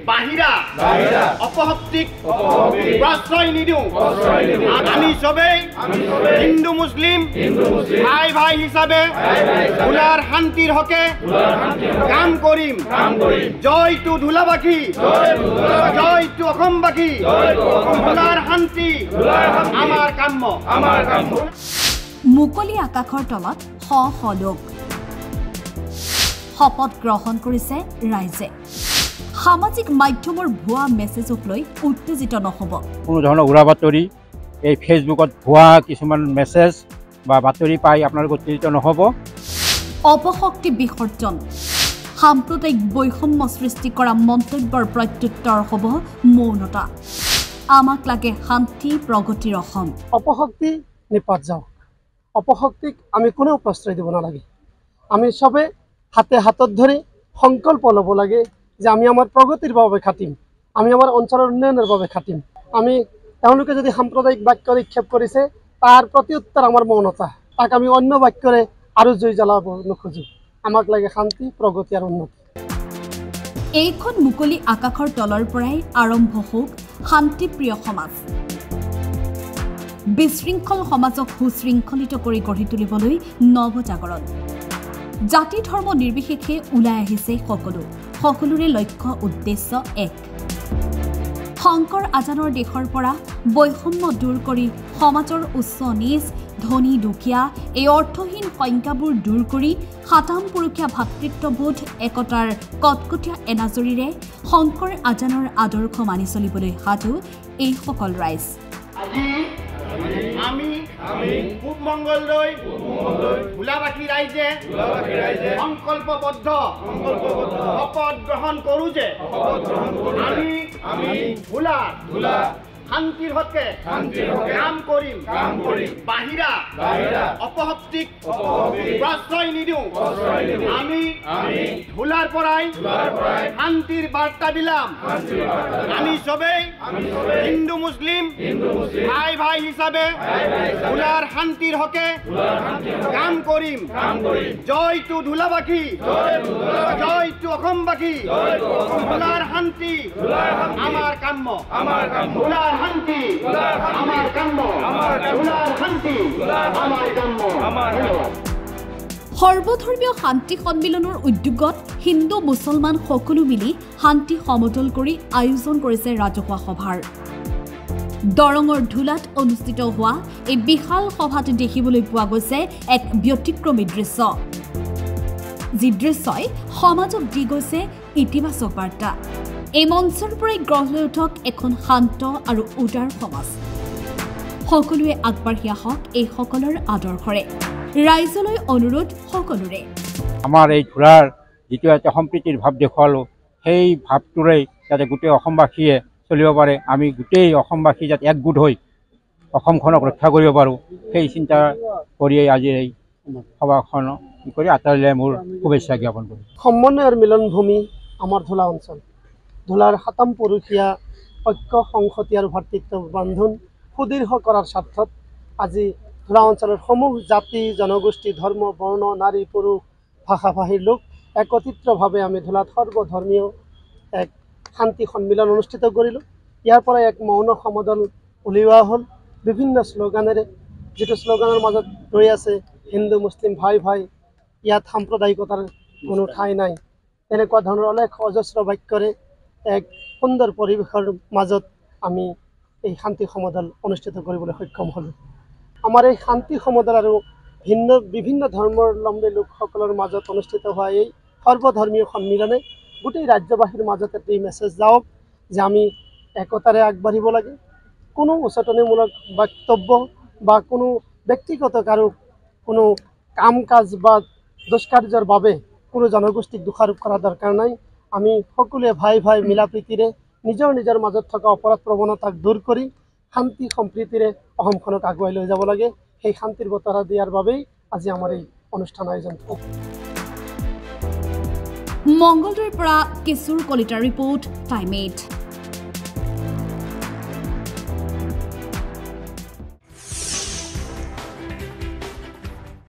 বাহিৰা অপশক্তিক প্ৰশ্ৰয় নিদিওঁ আমি সবেই হিন্দু মুছলিম ভাই ভাই হিচাপে ভোলাৰ শান্তিৰ হকে কাম কৰিম জয় টু ধুলাবাসী জয় টু অসমবাসী ভোলাৰ শান্তি আমাৰ কাম্য মুকলি আকাশৰ তলত শ শ লোক শপত গ্ৰহণ কৰিছে ৰাইজে সামাজিক মাধ্যমৰ ভুৱা মেছেজক লৈ উত্তেজিত নহব কোনো ধৰণৰ উৰা বাতৰি এই ফেচবুকত ভুৱা কিছুমান মেছেজ বা বাতৰি পাই আপোনালোক উত্তেজিত নহব অপশক্তি বিসৰ্জন সাম্প্ৰদায়িক বৈষম্য সৃষ্টি কৰা মন্তব্যৰ প্ৰত্যুত্তৰ হ'ব মৌনতা আমাক লাগে শান্তি প্ৰগতিৰ অসম অপশক্তি নিপাত যাওক অপশক্তিক আমি কোনেও প্ৰশ্ৰয় দিব নালাগে আমি সবে হাতে হাতত ধৰি সংকল্প ল'ব লাগে যে আমি আমাৰ প্ৰগতিৰ বাবে খাটিম আমি আমাৰ অঞ্চলৰ উন্নয়নৰ বাবে খাটিম আমি তেওঁলোকে যদি সাম্প্ৰদায়িক বাক্য নিক্ষেপ কৰিছে তাৰ প্ৰত্যুত্তৰ আমাৰ মৌনতা তাক আমি অন্য বাক্যৰে আৰু জুই জ্বলাব নোখোজো আমাক লাগে শান্তি প্ৰগতি আৰু উন্নতি এইখন মুকলি আকাশৰ তলৰ পৰাই আৰম্ভ হোক শান্তিপ্ৰিয় সমাজ বিশৃংখল সমাজক সুশৃংখলিত কৰি গঢ়ি তুলিবলৈ নৱজাগৰণ জাতি ধৰ্ম নিৰ্বিশেষে ওলাই আহিছে সকলোৰে লক্ষ্য উদ্দেশ্য এক শংকৰ আজানৰ দেশৰ পৰা বৈষম্য দূৰ কৰি সমাজৰ উচ্চ নিচ ধনী দুখীয়া এই অৰ্থহীন সংখ্যাবোৰ দূৰ কৰি সাতাম পুৰুষীয়া ভাতৃত্ববোধ একতাৰ কটকটীয়া এনাজৰীৰে শংকৰ আজানৰ আদৰ্শ মানি চলিবলৈ সাজু এইসকল ৰাইজ আমি খুব মংগললৈ ভোলাবাসী ৰাইজে সংকল্পবদ্ধ শপত গ্ৰহণ কৰোঁ যে আমি ভোলাৰ শান্তিৰ হকে কাম কৰিম বাহিৰা অপশক্তিক প্ৰশ্ৰয় নিদিওঁ আমি ভোলাৰ পৰাই শান্তিৰ বাৰ্তা বিলাম আমি সবেই হিন্দু মুছলিম ভাই ভাই হিচাপে ভোলাৰ শান্তিৰ হকে কাম কৰিম জয় টু ধুলাবাসী জয় টু অসমবাসী ভোলাৰ শান্তি আমাৰ কাম্য ভোলাৰ শান্তি আমাৰ কাম্য ভোলাৰ শান্তি আমাৰ কাম্য সৰ্বধৰ্মীয় শান্তি সন্মিলনৰ উদ্যোগত হিন্দু মুছলমান সকলো মিলি শান্তি সমতল কৰি আয়োজন কৰিছে ৰাজহুৱা সভাৰ দৰঙৰ ধুলাত অনুষ্ঠিত হোৱা এই বিশাল সভাত দেখিবলৈ পোৱা গৈছে এক ব্যতিক্ৰমী দৃশ্য যি দৃশ্যই সমাজক দি গৈছে ইতিবাচক বাৰ্তা এই মঞ্চৰ পৰাই গঢ় লৈ উঠক এখন শান্ত আৰু উদাৰ সমাজ সকলোৱে আগবাঢ়ি আহক এই সকলৰ আদৰ্শৰে ৰাইজলৈ অনুৰোধ সকলোৰে আমাৰ এই ধুলাৰ যিটো এটা সম্প্ৰীতিৰ ভাৱ দেখুৱালোঁ সেই ভাৱটোৰে যাতে গোটেই অসমবাসীয়ে চলিব পাৰে আমি গোটেই অসমবাসী যাতে একগোট হৈ অসমখনক ৰক্ষা কৰিব পাৰোঁ সেই চিন্তা কৰিয়েই আজি এই সভাখন কৰি আটাইলৈ মোৰ শুভেচ্ছা জ্ঞাপন কৰিম সমন্বয়ৰ মিলনভূমি আমাৰ ধুলা অঞ্চল ধুলাৰ সাতাম পুৰুষীয়া ঐক্য সংহতি আৰু ভাতৃত্ব বন্ধন সুদৃঢ় কৰাৰ স্বাৰ্থত আজি ধুলা অঞ্চলৰ সমূহ জাতি জনগোষ্ঠী ধৰ্ম বৰ্ণ নাৰী পুৰুষ ভাষা ভাষীৰ লোক একত্ৰিতভাৱে আমি ধুলাত সৰ্বধৰ্মীয় এক শান্তি সন্মিলন অনুষ্ঠিত কৰিলোঁ ইয়াৰ পৰা এক মৌন সমদল উলিওৱা হ'ল বিভিন্ন শ্লোগানেৰে যিটো শ্লোগানৰ মাজত ৰৈ আছে হিন্দু মুছলিম ভাই ভাই ইয়াত সাম্প্ৰদায়িকতাৰ কোনো ঠাই নাই এনেকুৱা ধৰণৰ অলেখ অজস্ৰ বাক্যৰে এক সুন্দৰ পৰিৱেশৰ মাজত আমি এই শান্তি সমদল অনুষ্ঠিত কৰিবলৈ সক্ষম হ'লোঁ আমাৰ এই শান্তি সমদল আৰু বিভিন্ন ধৰ্মাৱলম্বী লোকসকলৰ মাজত অনুষ্ঠিত হোৱা এই সৰ্বধৰ্মীয় সন্মিলনে গোটেই ৰাজ্যবাসীৰ মাজত এটা মেছেজ যাওক যে আমি একতাৰে আগবাঢ়িব লাগে কোনো উচতনিমূলক বক্তব্য বা কোনো ব্যক্তিগত কাৰো কোনো কাম কাজ বা দুষ্কাৰ্যৰ বাবে কোনো জনগোষ্ঠীক দোষাৰোপ কৰা দৰকাৰ নাই আমি সকলোৱে ভাই ভাই মিলা প্ৰীতিৰে নিজৰ মাজত থকা অপৰাধ প্ৰৱণতাক দূৰ কৰি শান্তি সম্প্ৰীতিৰে অসমখনক আগুৱাই লৈ যাব লাগে সেই শান্তিৰ বতৰা দিয়াৰ বাবেই আজি আমাৰ এই অনুষ্ঠান আয়োজন মংগলদৈৰ পৰা কিশোৰ কলিতাৰ ৰিপৰ্ট টাইম 8